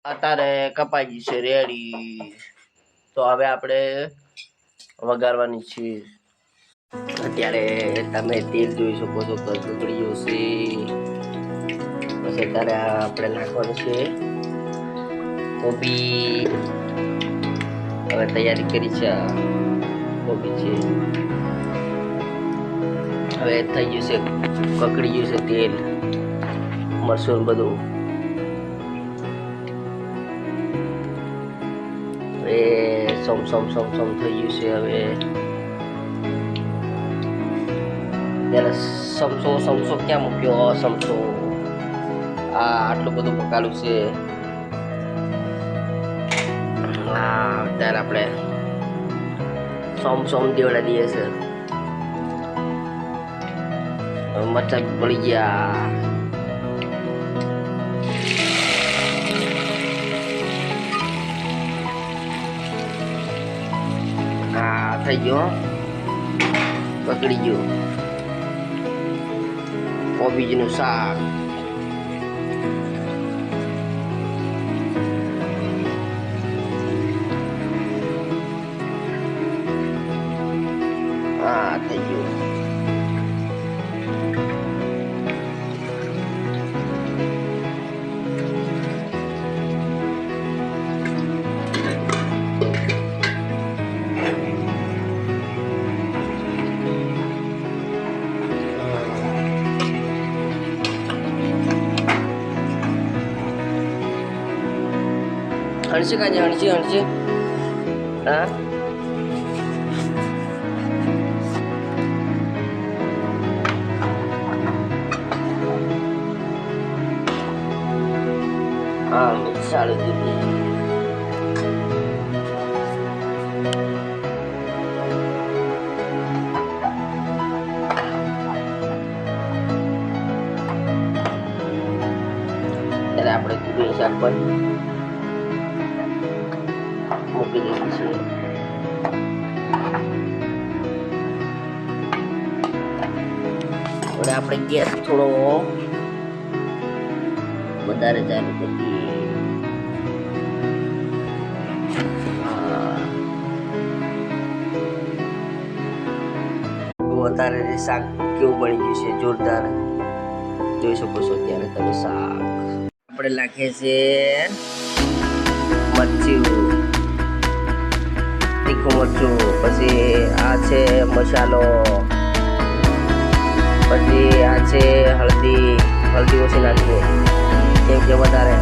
અત્યારે કપાઈ ગઈ છે રેડી. તો હવે આપણે વઘારવાની છે. અત્યારે તમે તેલ જોઈ શકો છો તો ગગડી જશે. પછી અત્યારે આપણે નાખવાનું છે કોબી. હવે તૈયારી કરી છે કોબી છે. હવે થઈ ગયું છે કકડી ગયું છે તેલ મરચું બધું. હવે સમ થઈ ગયું છે. હવે ત્યારે સમસો ક્યાં મૂક્યો? સમસો આટલું બધું પકાડું છે. ત્યારે આપણે સોમ દેવડા દઈએ છે. મરચાં પડી ગયા. થઈ ગયો પકડી ગયો કોબીજનું શાક. થઈ ગયું. હણસી કાજે હણસી હા ચાલુ દીધી. ત્યારે આપણે દૂધી શાક પર મૂકી દઈશું છીએ. હવે આપણે ગેસ થોડો વધારે ચાલુ કરીએ. અત્યારે શાક કેવું બની ગયું છે જોરદાર જોઈ શકો છો. ત્યારે તમે શાક આપણે નાખીએ છીએ મરચું તીખું મરચું. પછી આ છે મસાલો. પછી આ છે હળદી ઓછી નાખીએ કેમ કે વધારે